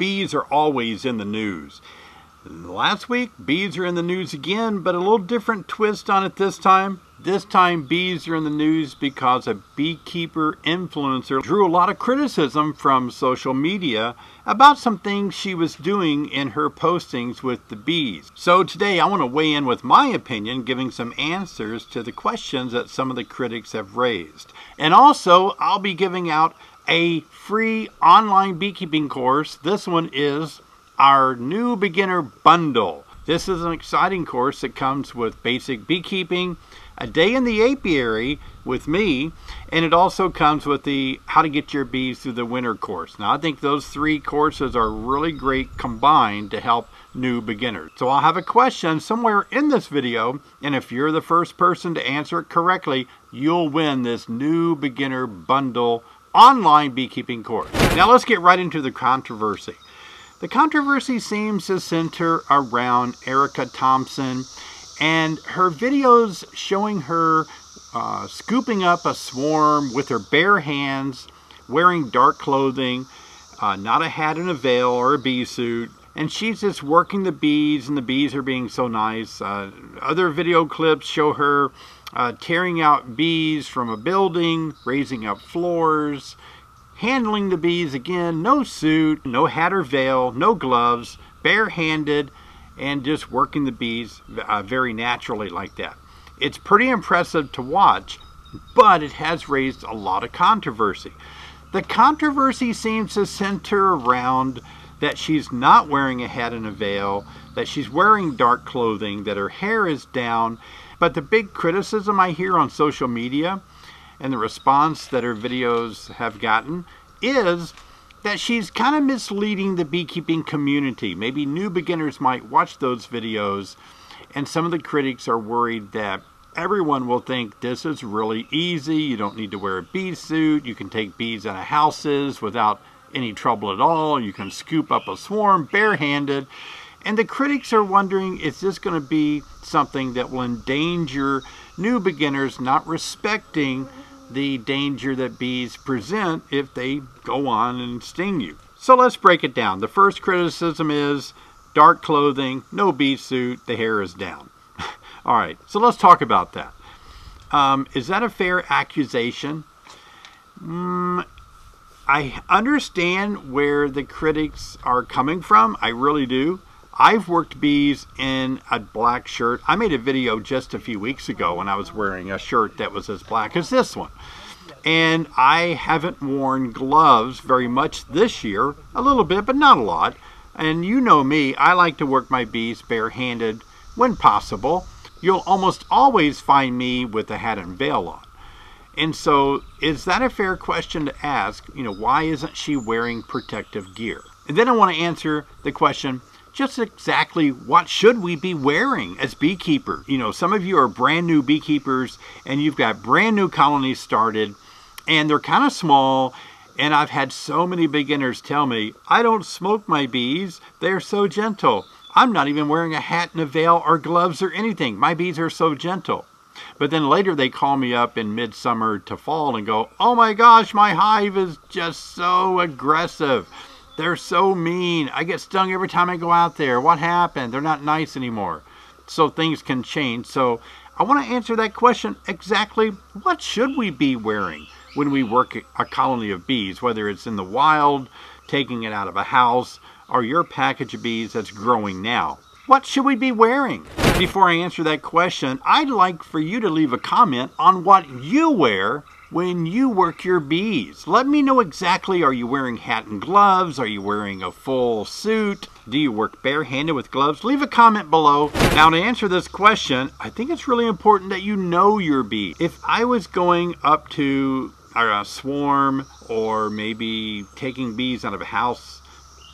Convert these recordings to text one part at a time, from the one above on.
bees are always in the news. Last week, bees are in the news again, but a little different twist on it this time. This time, bees are in the news because a beekeeper influencer drew a lot of criticism from social media about some things she was doing in her postings with the bees. So today, I want to weigh in with my opinion, giving some answers to the questions that some of the critics have raised. And also, I'll be giving out a free online beekeeping course. This one is our new beginner bundle. This is an exciting course that comes with basic beekeeping, a day in the apiary with me, and it also comes with the how to get your bees through the winter course. Now I think those three courses are really great combined to help new beginners. So I'll have a question somewhere in this video, and if you're the first person to answer it correctly, you'll win this new beginner bundle online beekeeping course. Now let's get right into the controversy. The controversy seems to center around Erica Thompson and her videos showing her scooping up a swarm with her bare hands, wearing dark clothing, not a hat and a veil or a bee suit, and she's just working the bees, and the bees are being so nice. Other video clips show her tearing out bees from a building, raising up floors, handling the bees again, no suit, no hat or veil, no gloves, barehanded, and just working the bees very naturally like that. It's pretty impressive to watch, but it has raised a lot of controversy. The controversy seems to center around that she's not wearing a hat and a veil, that she's wearing dark clothing, that her hair is down, but the big criticism I hear on social media and the response that her videos have gotten is that she's kind of misleading the beekeeping community. Maybe new beginners might watch those videos, and some of the critics are worried that everyone will think this is really easy. You don't need to wear a bee suit. You can take bees out of houses without any trouble at all. You can scoop up a swarm barehanded. And the critics are wondering, is this going to be something that will endanger new beginners not respecting the danger that bees present if they go on and sting you? So let's break it down. The first criticism is dark clothing, no bee suit, the hair is down. All right, so let's talk about that. Is that a fair accusation? I understand where the critics are coming from. I really do. I've worked bees in a black shirt. I made a video just a few weeks ago when I was wearing a shirt that was as black as this one. And I haven't worn gloves very much this year. A little bit, but not a lot. And you know me, I like to work my bees barehanded when possible. You'll almost always find me with a hat and veil on. And so, is that a fair question to ask? You know, why isn't she wearing protective gear? And then I want to answer the question, just exactly what should we be wearing as beekeepers? You know, some of you are brand new beekeepers and you've got brand new colonies started and they're kind of small, and I've had so many beginners tell me, I don't smoke my bees, they're so gentle. I'm not even wearing a hat and a veil or gloves or anything. My bees are so gentle. But then later they call me up in midsummer to fall and go, oh my gosh, my hive is just so aggressive. They're so mean. I get stung every time I go out there. What happened? They're not nice anymore. So things can change. So I want to answer that question exactly. What should we be wearing when we work a colony of bees, whether it's in the wild, taking it out of a house, or your package of bees that's growing now? What should we be wearing? Before I answer that question, I'd like for you to leave a comment on what you wear when you work your bees. Let me know exactly, are you wearing hat and gloves? Are you wearing a full suit? Do you work barehanded with gloves? Leave a comment below. Now to answer this question, I think it's really important that you know your bee. If I was going up to a swarm or maybe taking bees out of a house,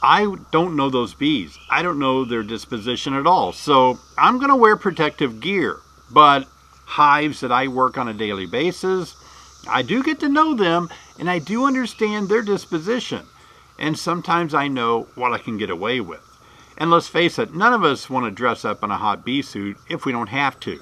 I don't know those bees. I don't know their disposition at all. So I'm going to wear protective gear. But hives that I work on a daily basis, I do get to know them and I do understand their disposition. And sometimes I know what I can get away with. And let's face it, none of us want to dress up in a hot bee suit if we don't have to.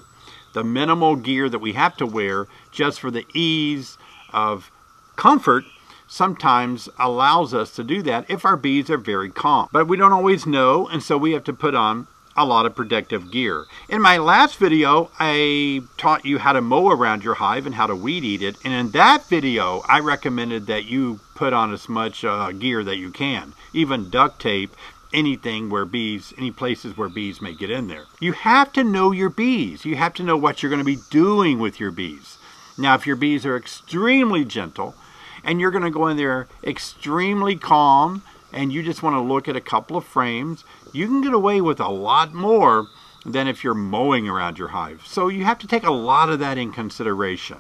The minimal gear that we have to wear just for the ease of comfort sometimes allows us to do that if our bees are very calm. But we don't always know, and so we have to put on a lot of protective gear. In my last video, I taught you how to mow around your hive and how to weed eat it. And in that video, I recommended that you put on as much gear that you can, even duct tape, anything where bees, any places where bees may get in there. You have to know your bees. You have to know what you're going to be doing with your bees. Now, if your bees are extremely gentle and you're going to go in there extremely calm and you just want to look at a couple of frames, you can get away with a lot more than if you're mowing around your hive. So you have to take a lot of that in consideration.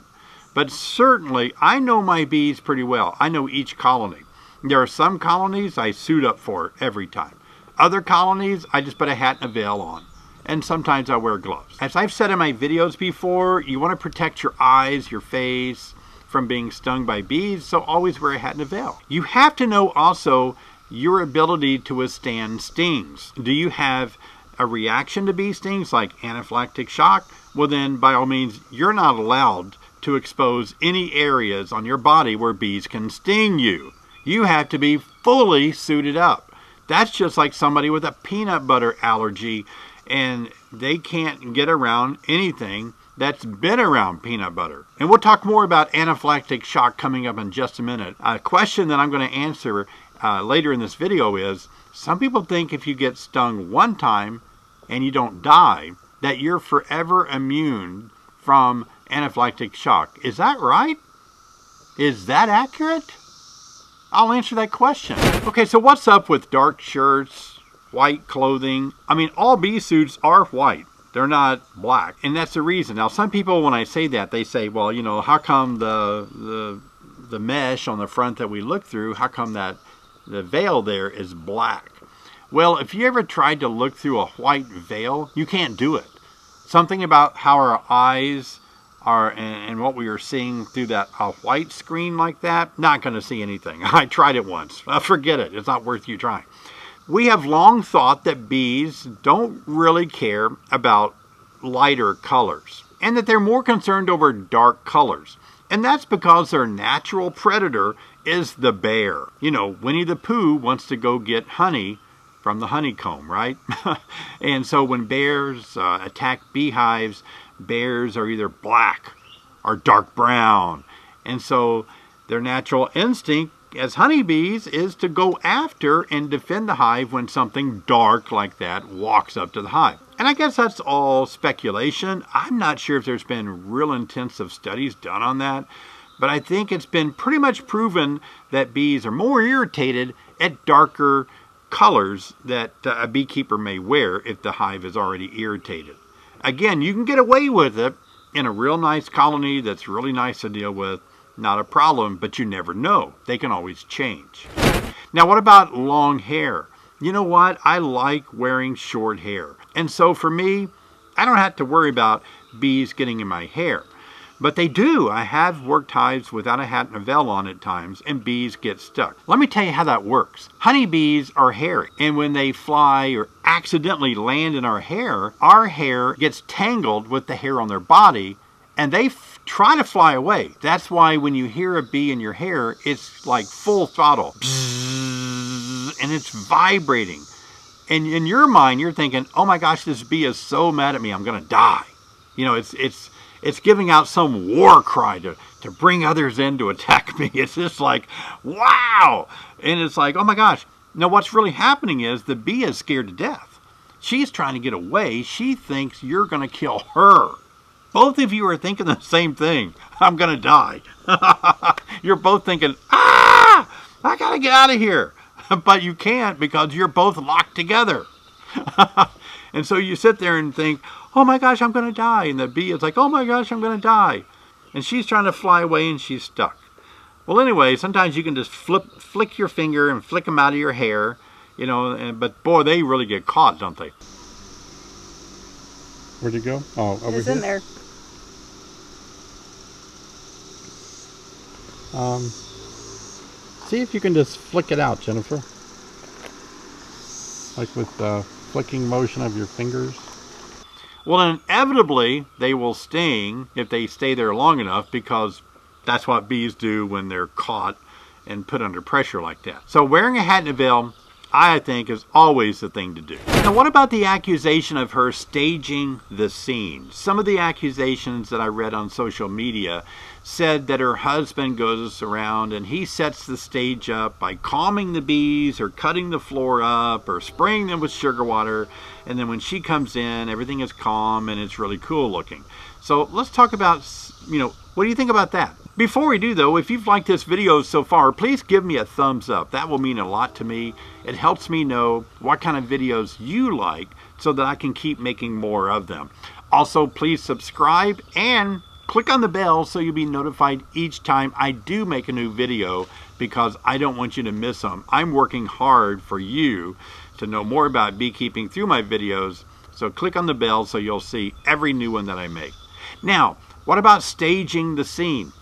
But certainly, I know my bees pretty well. I know each colony. There are some colonies I suit up for every time. Other colonies, I just put a hat and a veil on. And sometimes I wear gloves. As I've said in my videos before, you want to protect your eyes, your face from being stung by bees, so always wear a hat and a veil. You have to know also your ability to withstand stings. Do you have a reaction to bee stings like anaphylactic shock? Well then, by all means, you're not allowed to expose any areas on your body where bees can sting you. You have to be fully suited up. That's just like somebody with a peanut butter allergy and they can't get around anything that's been around peanut butter. And we'll talk more about anaphylactic shock coming up in just a minute. A question that I'm going to answer later in this video is, some people think if you get stung one time and you don't die, that you're forever immune from anaphylactic shock. Is that right? Is that accurate? I'll answer that question. Okay, so what's up with dark shirts, white clothing? I mean, all bee suits are white. They're not black. And that's the reason. Now, some people, when I say that, they say, well, you know, how come the mesh on the front that we look through, how come that the veil there is black? Well, if you ever tried to look through a white veil, you can't do it. Something about how our eyes are and what we are seeing through that white screen like that, not going to see anything. I tried it once. Forget it. It's not worth you trying. We have long thought that bees don't really care about lighter colors and that they're more concerned over dark colors. And that's because their natural predator is the bear. You know, Winnie the Pooh wants to go get honey from the honeycomb, right? And so when bears attack beehives, bears are either black or dark brown. And so their natural instinct as honeybees is to go after and defend the hive when something dark like that walks up to the hive. And I guess that's all speculation. I'm not sure if there's been real intensive studies done on that, but I think it's been pretty much proven that bees are more irritated at darker colors that a beekeeper may wear if the hive is already irritated. Again, you can get away with it in a real nice colony that's really nice to deal with. Not a problem, but you never know. They can always change. Now, what about long hair? You know what? I like wearing short hair. And so for me, I don't have to worry about bees getting in my hair. But they do. I have worked hives without a hat and a veil on at times, and bees get stuck. Let me tell you how that works. Honeybees are hairy, and when they fly or accidentally land in our hair gets tangled with the hair on their body, and they try to fly away. That's why when you hear a bee in your hair, it's like full throttle. Bzzz, and it's vibrating. And in your mind, you're thinking, oh my gosh, this bee is so mad at me, I'm going to die. You know, it's giving out some war cry to bring others in to attack me. It's just like, wow. And it's like, oh my gosh. Now what's really happening is the bee is scared to death. She's trying to get away. She thinks you're going to kill her. Both of you are thinking the same thing. I'm going to die. You're both thinking, I got to get out of here. But you can't because you're both locked together. And so you sit there and think, oh my gosh, I'm going to die. And the bee is like, oh my gosh, I'm going to die. And she's trying to fly away and she's stuck. Well, anyway, sometimes you can just flick your finger and flick them out of your hair, you know, but boy, they really get caught, don't they? Where'd you go? Oh, over here? It's in there. See if you can just flick it out, Jennifer. Like with the flicking motion of your fingers. Well, inevitably, they will sting if they stay there long enough, because that's what bees do when they're caught and put under pressure like that. So wearing a hat and a veil, I think, is always the thing to do. Now, what about the accusation of her staging the scene? Some of the accusations that I read on social media said that her husband goes around and he sets the stage up by calming the bees or cutting the floor up or spraying them with sugar water, and then when she comes in, everything is calm and it's really cool looking. So let's talk about, what do you think about that? Before we do though, if you've liked this video so far, please give me a thumbs up. That will mean a lot to me. It helps me know what kind of videos you like so that I can keep making more of them. Also, please subscribe and click on the bell so you'll be notified each time I do make a new video, because I don't want you to miss them. I'm working hard for you to know more about beekeeping through my videos, so click on the bell so you'll see every new one that I make. Now, what about staging the scene?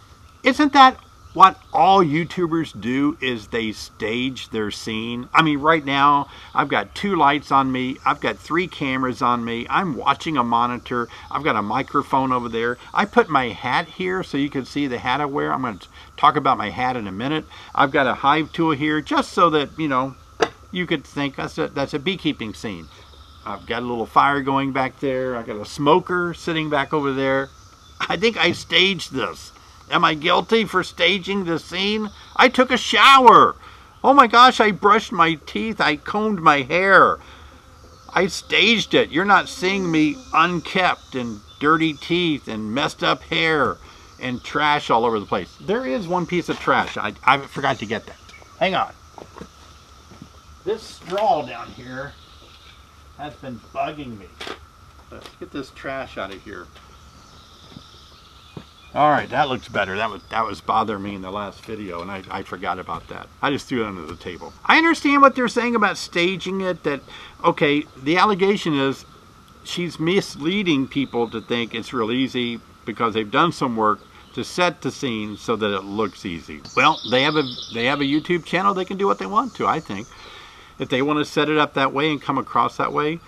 Isn't that what all YouTubers do, is they stage their scene? I mean, right now, I've got 2 lights on me. I've got 3 cameras on me. I'm watching a monitor. I've got a microphone over there. I put my hat here so you can see the hat I wear. I'm going to talk about my hat in a minute. I've got a hive tool here just so that, you could think that's a beekeeping scene. I've got a little fire going back there. I've got a smoker sitting back over there. I think I staged this. Am I guilty for staging the scene? I took a shower. Oh my gosh, I brushed my teeth. I combed my hair. I staged it. You're not seeing me unkept and dirty teeth and messed up hair and trash all over the place. There is one piece of trash. I forgot to get that. Hang on. This straw down here has been bugging me. Let's get this trash out of here. All right, that looks better. That was bothering me in the last video, and I forgot about that. I just threw it under the table. I understand what they're saying about staging it, that, okay, the allegation is she's misleading people to think it's real easy because they've done some work to set the scene so that it looks easy. Well, they have a YouTube channel. They can do what they want to, I think. If they want to set it up that way and come across that way,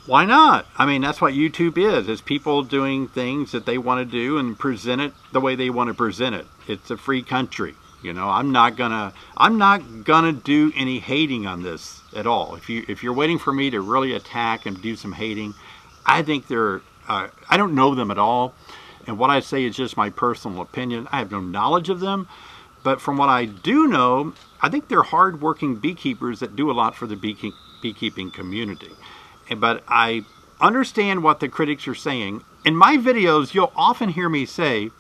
why not? I mean, that's what YouTube is. It's people doing things that they want to do and present it the way they want to present it. It's a free country. I'm not gonna do any hating on this at all. If you're waiting for me to really attack and do some hating, I think I don't know them at all. And what I say is just my personal opinion. I have no knowledge of them. But from what I do know, I think they're hard-working beekeepers that do a lot for the beekeeping community. But I understand what the critics are saying. In my videos, you'll often hear me say,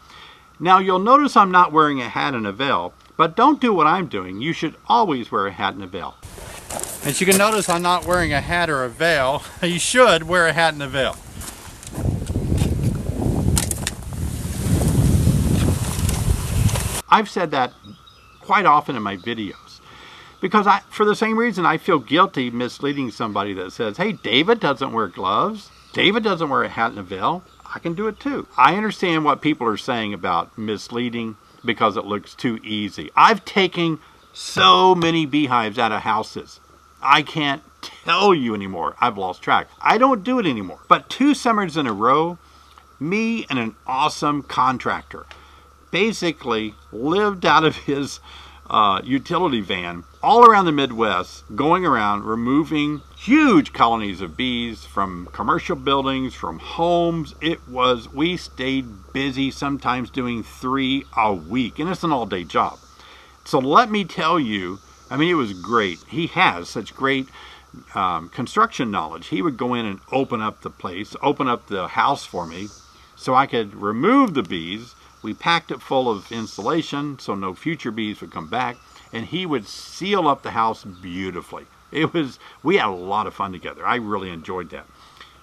now you'll notice I'm not wearing a hat and a veil, but don't do what I'm doing. You should always wear a hat and a veil. As you can notice, I'm not wearing a hat or a veil. You should wear a hat and a veil. I've said that quite often in my videos. Because for the same reason, I feel guilty misleading somebody that says, hey, David doesn't wear gloves. David doesn't wear a hat and a veil. I can do it too. I understand what people are saying about misleading because it looks too easy. I've taken so many beehives out of houses. I can't tell you anymore. I've lost track. I don't do it anymore. But 2 summers in a row, me and an awesome contractor basically lived out of his utility van all around the Midwest, going around removing huge colonies of bees from commercial buildings, from homes. We stayed busy, sometimes doing 3 a week, and it's an all-day job. So let me tell you, I mean, it was great. He has such great construction knowledge. He would go in and open up the place, open up the house for me so I could remove the bees. We packed it full of insulation so no future bees would come back, and he would seal up the house beautifully. We had a lot of fun together. I really enjoyed that.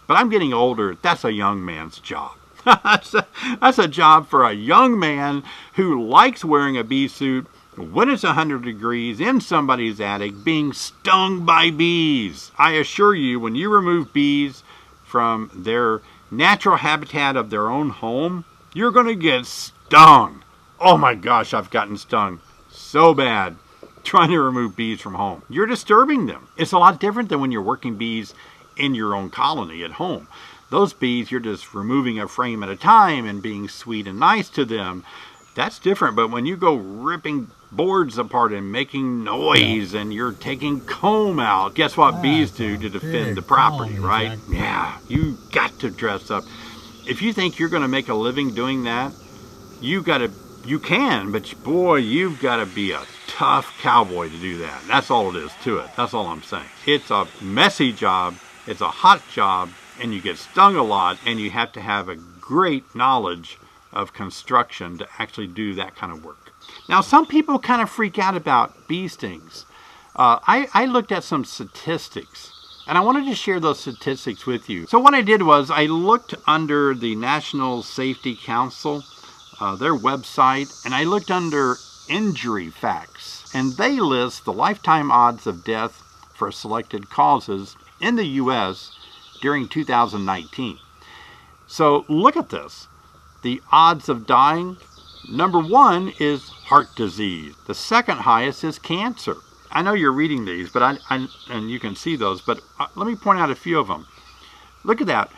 But I'm getting older. That's a young man's job. That's a job for a young man who likes wearing a bee suit when it's 100 degrees in somebody's attic being stung by bees. I assure you, when you remove bees from their natural habitat of their own home, you're going to get stung. Oh my gosh, I've gotten stung so bad trying to remove bees from home. You're disturbing them. It's a lot different than when you're working bees in your own colony at home. Those bees, you're just removing a frame at a time and being sweet and nice to them. That's different, but when you go ripping boards apart and making noise and you're taking comb out, guess what bees do to defend the property, right? Yeah, you got to dress up. If you think you're going to make a living doing that, you can, but boy, you've got to be a tough cowboy to do that. That's all it is to it. That's all I'm saying. It's a messy job, it's a hot job, and you get stung a lot, and you have to have a great knowledge of construction to actually do that kind of work. Now, some people kind of freak out about bee stings. I looked at some statistics, and I wanted to share those statistics with you. So what I did was I looked under the National Safety Council, their website, and I looked under injury facts, and they list the lifetime odds of death for selected causes in the U.S. during 2019. So look at this. The odds of dying, number one is heart disease. The second highest is cancer. I know you're reading these, but and you can see those, but let me point out a few of them. Look at that.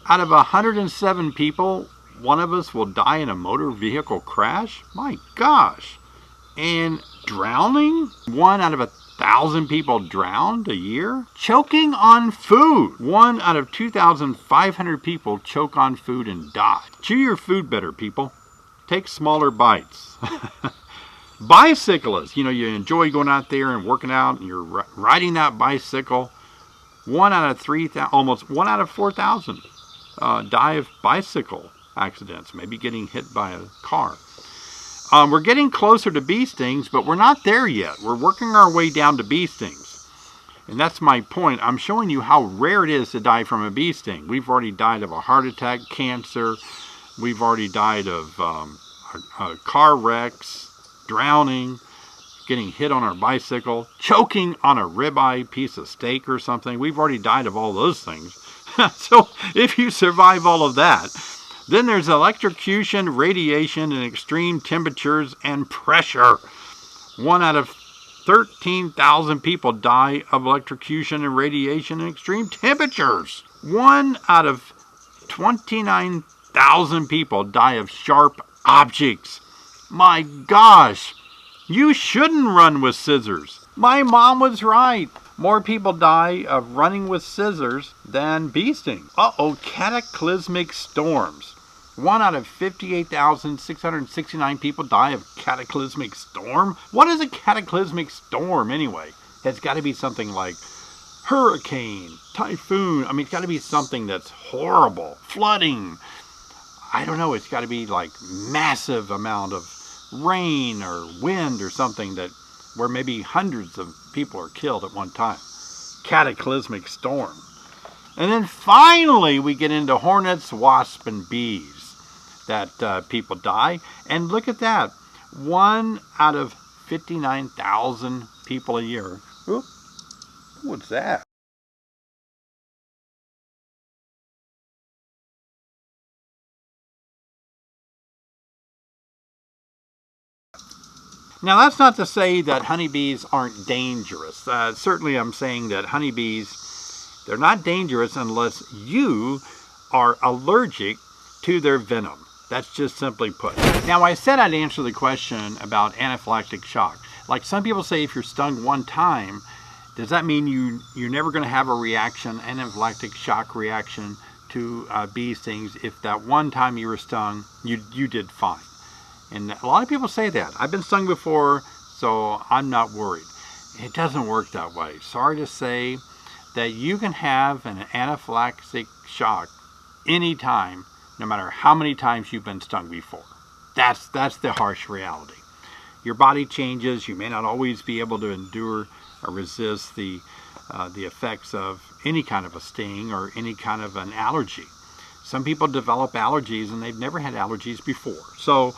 Out of 107 people, one of us will die in a motor vehicle crash. My gosh. And drowning, 1 out of 1,000 people drowned a year. Choking on food, 1 out of 2,500 people choke on food and die. Chew your food better, people. Take smaller bites. Bicyclists, you enjoy going out there and working out, and you're riding that bicycle. 1 out of 3,000, almost 1 out of 4,000 die of bicycle accidents, maybe getting hit by a car. We're getting closer to bee stings, but we're not there yet. We're working our way down to bee stings. And that's my point. I'm showing you how rare it is to die from a bee sting. We've already died of a heart attack, cancer. We've already died of car wrecks, drowning, getting hit on our bicycle, choking on a ribeye piece of steak or something. We've already died of all those things. So if you survive all of that, then there's electrocution, radiation, and extreme temperatures and pressure. 1 out of 13,000 people die of electrocution and radiation and extreme temperatures. 1 out of 29,000 people die of sharp objects. My gosh, you shouldn't run with scissors. My mom was right. More people die of running with scissors than bee stings. Cataclysmic storms. 1 out of 58,669 people die of cataclysmic storm. What is a cataclysmic storm anyway? It's got to be something like hurricane, typhoon. I mean, it's got to be something that's horrible. Flooding. I don't know. It's got to be like massive amount of rain or wind or something where maybe hundreds of people are killed at one time. Cataclysmic storm. And then finally we get into hornets, wasps, and bees that people die. And look at that. 1 out of 59,000 people a year. Oop, what's that? Now, that's not to say that honeybees aren't dangerous. Certainly I'm saying that honeybees, they're not dangerous unless you are allergic to their venom. That's just simply put. Now, I said I'd answer the question about anaphylactic shock. Like some people say, if you're stung one time, does that mean you're never going to have a reaction, anaphylactic shock reaction to bee stings? If that one time you were stung, you did fine. And a lot of people say that. I've been stung before, so I'm not worried. It doesn't work that way. Sorry to say that you can have an anaphylactic shock anytime, no matter how many times you've been stung before. That's the harsh reality. Your body changes. You may not always be able to endure or resist the effects of any kind of a sting or any kind of an allergy. Some people develop allergies and they've never had allergies before. So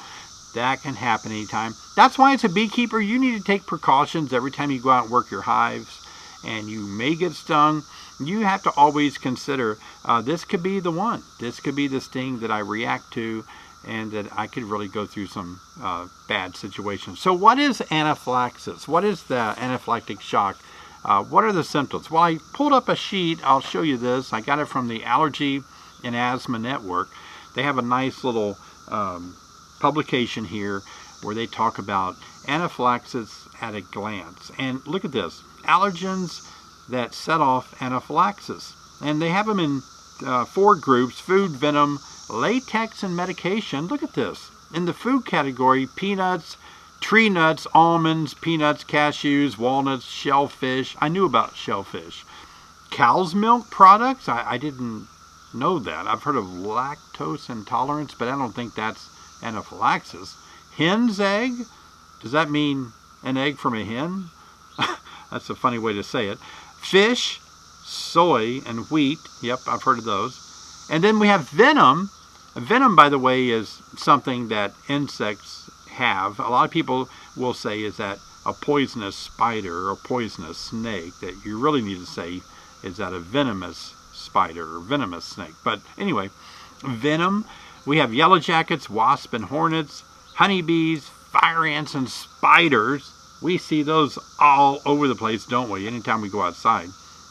that can happen anytime. That's why as a beekeeper, you need to take precautions every time you go out and work your hives, and you may get stung. You have to always consider, this could be the one. This could be the sting that I react to, and that I could really go through some bad situations. So what is anaphylaxis? What is the anaphylactic shock? What are the symptoms? Well, I pulled up a sheet. I'll show you this. I got it from the Allergy and Asthma Network. They have a nice little publication here where they talk about anaphylaxis at a glance. And look at this, allergens that set off anaphylaxis. And they have them in 4 groups: food, venom, latex, and medication. Look at this. In the food category, peanuts, tree nuts, almonds, peanuts, cashews, walnuts, shellfish. I knew about shellfish. Cow's milk products, I didn't know that. I've heard of lactose intolerance, but I don't think that's anaphylaxis. Hen's egg, does that mean an egg from a hen? That's a funny way to say it. Fish, soy, and wheat. Yep, I've heard of those. And then we have venom. Venom, by the way, is something that insects have. A lot of people will say is that a poisonous spider or poisonous snake. That you really need to say is that a venomous spider or venomous snake. But anyway, venom. We have yellow jackets, wasps, and hornets, honeybees, fire ants, and spiders. We see those all over the place, don't we? Anytime we go outside.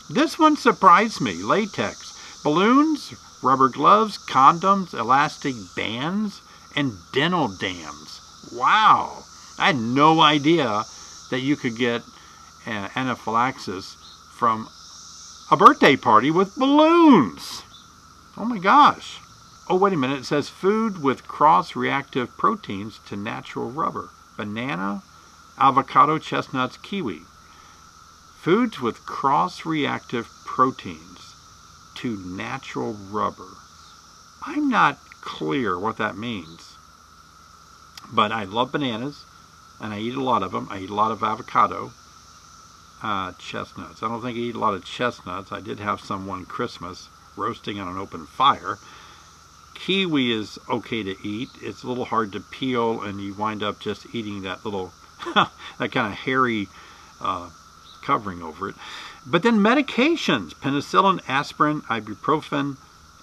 This one surprised me. Latex. Balloons, rubber gloves, condoms, elastic bands, and dental dams. Wow. I had no idea that you could get anaphylaxis from a birthday party with balloons. Oh my gosh. Oh, wait a minute. It says food with cross-reactive proteins to natural rubber. Banana, avocado, chestnuts, kiwi. Foods with cross-reactive proteins to natural rubber. I'm not clear what that means. But I love bananas, and I eat a lot of them. I eat a lot of avocado. Chestnuts. I don't think I eat a lot of chestnuts. I did have some one Christmas, roasting on an open fire. Kiwi is okay to eat. It's a little hard to peel, and you wind up just eating that little, that kind of hairy covering over it. But then medications, penicillin, aspirin, ibuprofen,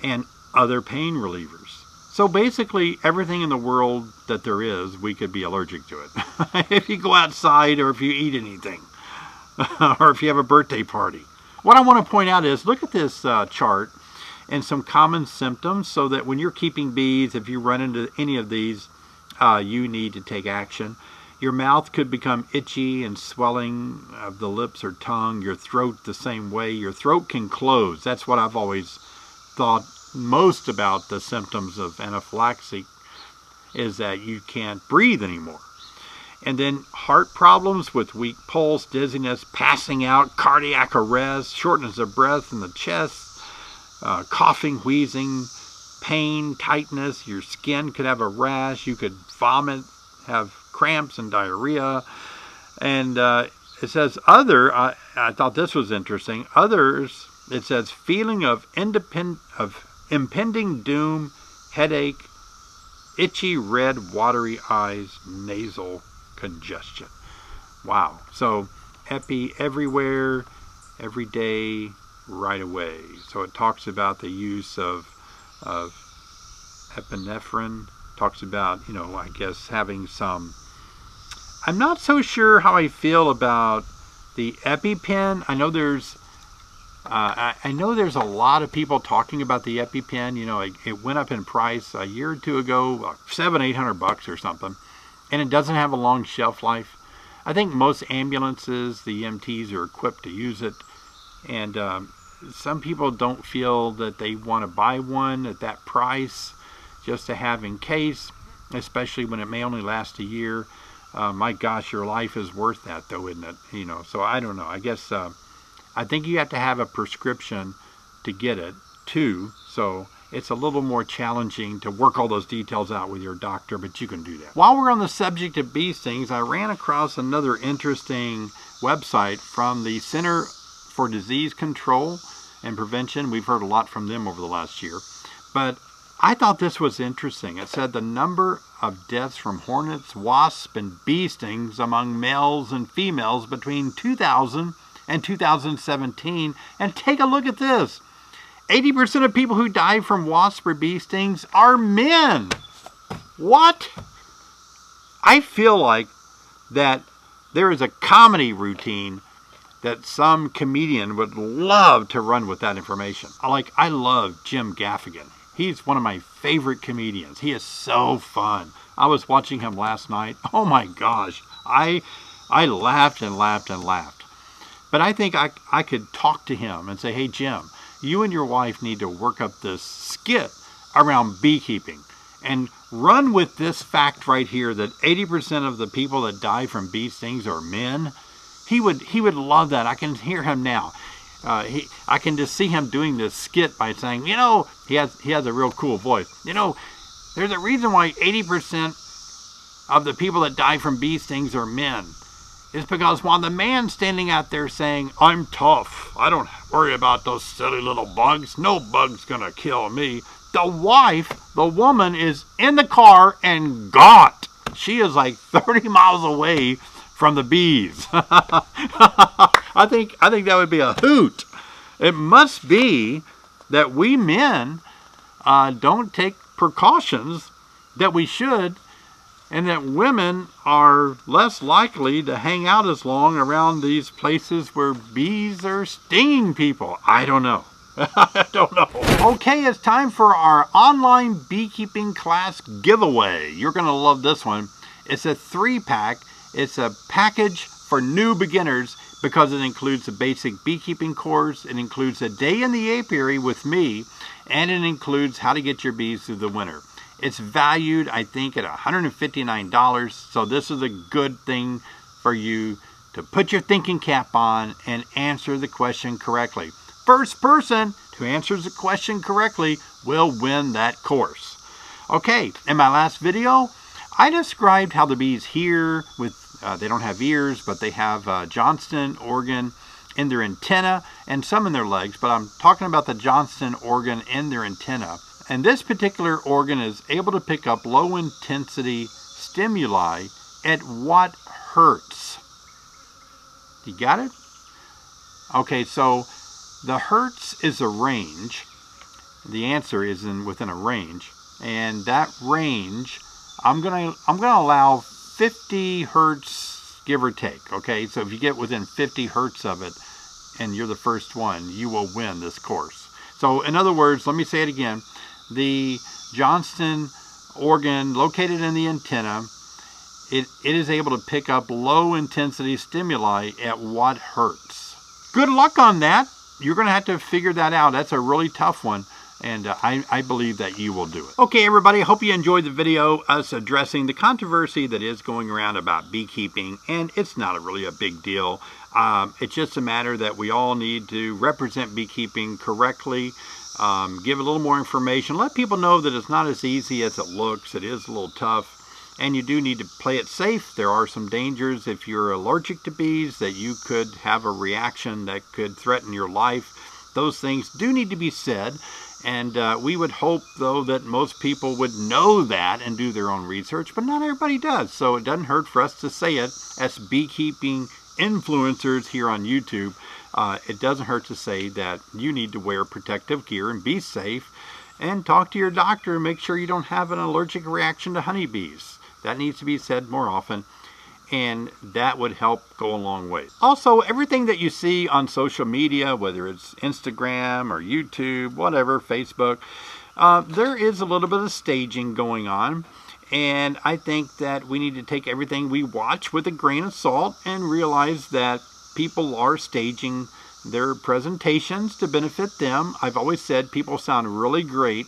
and other pain relievers. So basically everything in the world that there is, we could be allergic to it. If you go outside or if you eat anything. Or if you have a birthday party. What I want to point out is, look at this chart and some common symptoms, so that when you're keeping bees, if you run into any of these, you need to take action. Your mouth could become itchy and swelling of the lips or tongue. Your throat the same way. Your throat can close. That's what I've always thought most about the symptoms of anaphylaxis, is that you can't breathe anymore. And then heart problems with weak pulse, dizziness, passing out, cardiac arrest, shortness of breath in the chest, coughing, wheezing, pain, tightness. Your skin could have a rash. You could vomit, have cramps and diarrhea. And it says other, I thought this was interesting, others, it says feeling of impending doom, headache, itchy, red, watery eyes, nasal congestion. Wow. So epi everywhere, every day, right away. So it talks about the use of epinephrine. Talks about, I guess having some. I'm not so sure how I feel about the EpiPen. I know there's a lot of people talking about the EpiPen. It went up in price a year or two ago, like $700-800 or something. And it doesn't have a long shelf life. I think most ambulances, the EMTs, are equipped to use it. And some people don't feel that they want to buy one at that price just to have in case, especially when it may only last a year. My gosh, your life is worth that though, isn't it? So I don't know. I guess I think you have to have a prescription to get it too. So it's a little more challenging to work all those details out with your doctor, but you can do that. While we're on the subject of bee stings, I ran across another interesting website from the Center for Disease Control and Prevention. We've heard a lot from them over the last year, but I thought this was interesting. It said the number of deaths from hornets, wasps, and bee stings among males and females between 2000 and 2017. And take a look at this. 80% of people who die from wasp or bee stings are men. What? I feel like that there is a comedy routine that some comedian would love to run with that information. I love Jim Gaffigan. He's one of my favorite comedians. He is so fun. I was watching him last night. Oh my gosh. I laughed and laughed and laughed. But I think I could talk to him and say, hey, Jim, you and your wife need to work up this skit around beekeeping and run with this fact right here that 80% of the people that die from bee stings are men. He would love that. I can hear him now. I can just see him doing this skit by saying, he has a real cool voice. There's a reason why 80% of the people that die from bee stings are men. It's because while the man's standing out there saying, I'm tough, I don't worry about those silly little bugs, no bug's gonna kill me, the wife, the woman, is in the car and got. She is like 30 miles away from the bees. I think that would be a hoot. It must be that we men don't take precautions that we should, and that women are less likely to hang out as long around these places where bees are stinging people. I don't know. I don't know. Okay, it's time for our online beekeeping class giveaway. You're going to love this one. It's a 3-pack. It's a package for new beginners because it includes a basic beekeeping course, it includes a day in the apiary with me, and it includes how to get your bees through the winter. It's valued, I think, at $159, so this is a good thing for you to put your thinking cap on and answer the question correctly. First person who answers the question correctly will win that course. Okay, in my last video, I described how the bees hear with, they don't have ears, but they have Johnston organ in their antenna and some in their legs, but I'm talking about the Johnston organ in their antenna. And this particular organ is able to pick up low intensity stimuli at what hertz? You got it? Okay, so the hertz is a range. The answer is within a range, and that range, I'm gonna allow 50 hertz, give or take. Okay, so if you get within 50 hertz of it, and you're the first one, you will win this course. So in other words, let me say it again. The Johnston organ located in the antenna, it is able to pick up low intensity stimuli at what hertz? Good luck on that. You're going to have to figure that out. That's a really tough one, and I believe that you will do it. Okay, everybody, I hope you enjoyed the video, us addressing the controversy that is going around about beekeeping, and it's not really a big deal. It's just a matter that we all need to represent beekeeping correctly. Give a little more information. Let people know that it's not as easy as it looks. It is a little tough, and you do need to play it safe. There are some dangers if you're allergic to bees, that you could have a reaction that could threaten your life. Those things do need to be said, and we would hope, though, that most people would know that and do their own research, but not everybody does, so it doesn't hurt for us to say it as beekeeping influencers here on YouTube. It doesn't hurt to say that you need to wear protective gear and be safe, and talk to your doctor and make sure you don't have an allergic reaction to honeybees. That needs to be said more often, and that would help go a long way. Also, everything that you see on social media, whether it's Instagram or YouTube, whatever, Facebook, there is a little bit of staging going on. And I think that we need to take everything we watch with a grain of salt and realize that people are staging their presentations to benefit them. I've always said people sound really great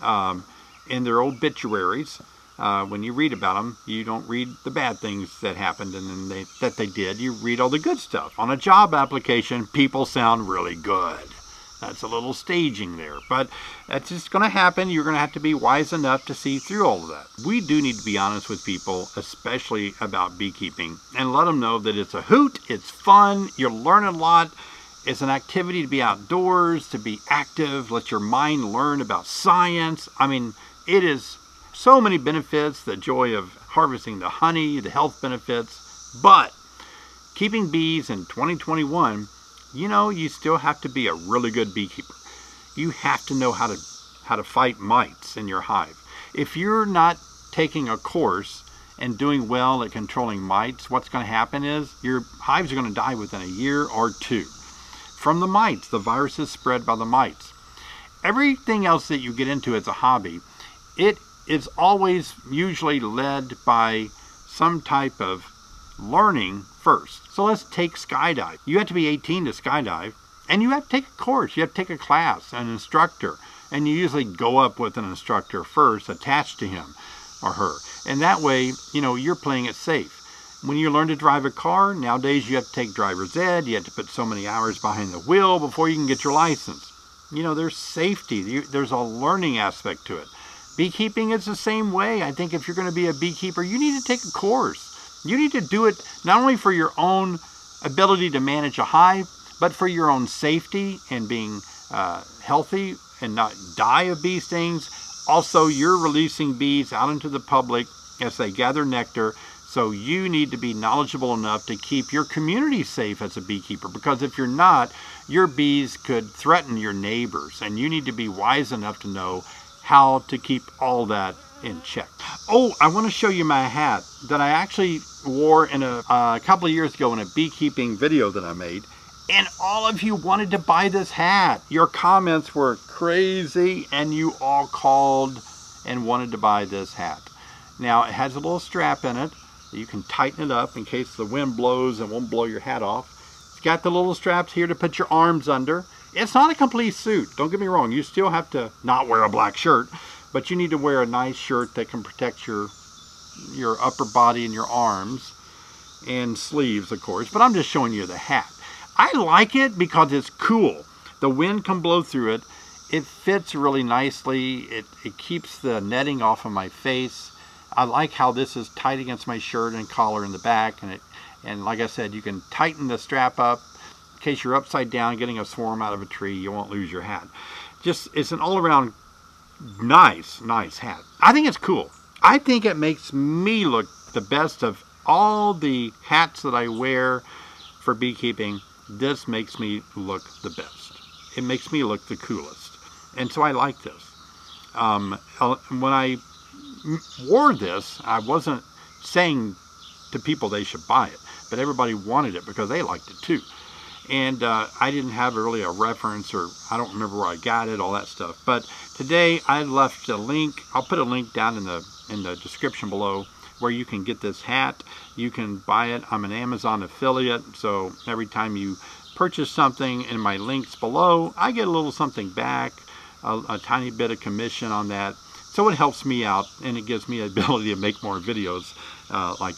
in their obituaries. When you read about them, you don't read the bad things that happened and then that they did. You read all the good stuff. On a job application, people sound really good. That's a little staging there, but that's just going to happen. You're going to have to be wise enough to see through all of that. We do need to be honest with people, especially about beekeeping, and let them know that it's a hoot, it's fun, you'll learn a lot. It's an activity to be outdoors, to be active, let your mind learn about science. I mean, it is so many benefits, the joy of harvesting the honey, the health benefits, but keeping bees in 2021, you still have to be a really good beekeeper. You have to know how to fight mites in your hive. If you're not taking a course and doing well at controlling mites, what's going to happen is your hives are going to die within a year or two from the mites. The virus is spread by the mites. everything else that you get into as a hobby, it is always usually led by some type of learning first. So let's take skydive. You have to be 18 to skydive, and you have to take a course. You have to take a class, an instructor, and you usually go up with an instructor first attached to him or her. And that way, you know, you're playing it safe. When you learn to drive a car, nowadays you have to take driver's ed. You have to put so many hours behind the wheel before you can get your license. You know, there's safety. There's a learning aspect to it. Beekeeping is the same way. I think if you're going to be a beekeeper, you need to take a course. You need to do it not only for your own ability to manage a hive, but for your own safety and being healthy and not die of bee stings. Also, you're releasing bees out into the public as they gather nectar. So you need to be knowledgeable enough to keep your community safe as a beekeeper, because if you're not, your bees could threaten your neighbors, and you need to be wise enough to know how to keep all that in check. Oh, I want to show you my hat that I actually wore in a couple of years ago in a beekeeping video that I made, and all of you wanted to buy this hat. Your comments were crazy, and you all called and wanted to buy this hat. Now, it has a little strap in it. You can tighten it up in case the wind blows and won't blow your hat off. It's got the little straps here to put your arms under. It's not a complete suit. Don't get me wrong. You still have to not wear a black shirt, but you need to wear a nice shirt that can protect your upper body and your arms and sleeves, of course. But I'm just showing you the hat. I like it because it's cool. The wind can blow through it. It fits really nicely. It keeps the netting off of my face. I like how this is tight against my shirt and collar in the back, and like I said, you can tighten the strap up in case you're upside down getting a swarm out of a tree. You won't lose your hat. Just, it's an all-around nice hat. I think it's cool. I think it makes me look the best of all the hats that I wear for beekeeping. This makes me look the best. It makes me look the coolest, and so I like this. When I wore this, I wasn't saying to people they should buy it, but everybody wanted it because they liked it too. And I didn't have really a reference, or I don't remember where I got it, all that stuff. But today I left a link. I'll put a link down in the description below where you can get this hat. You can buy it. I'm an Amazon affiliate, so every time you purchase something in my links below, I get a little something back, a tiny bit of commission on that. So it helps me out, and it gives me the ability to make more videos like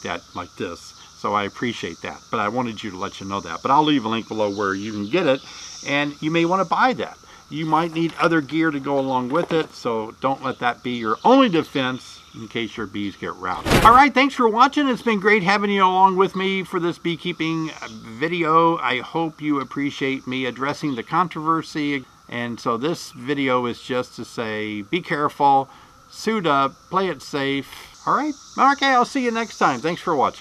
this. So I appreciate that. But I wanted you to let you know that. But I'll leave a link below where you can get it, and you may want to buy that. You might need other gear to go along with it, so don't let that be your only defense in case your bees get routed. All right, thanks for watching. It's been great having you along with me for this beekeeping video. I hope you appreciate me addressing the controversy. And so this video is just to say, be careful, suit up, play it safe. All right? Okay, I'll see you next time. Thanks for watching.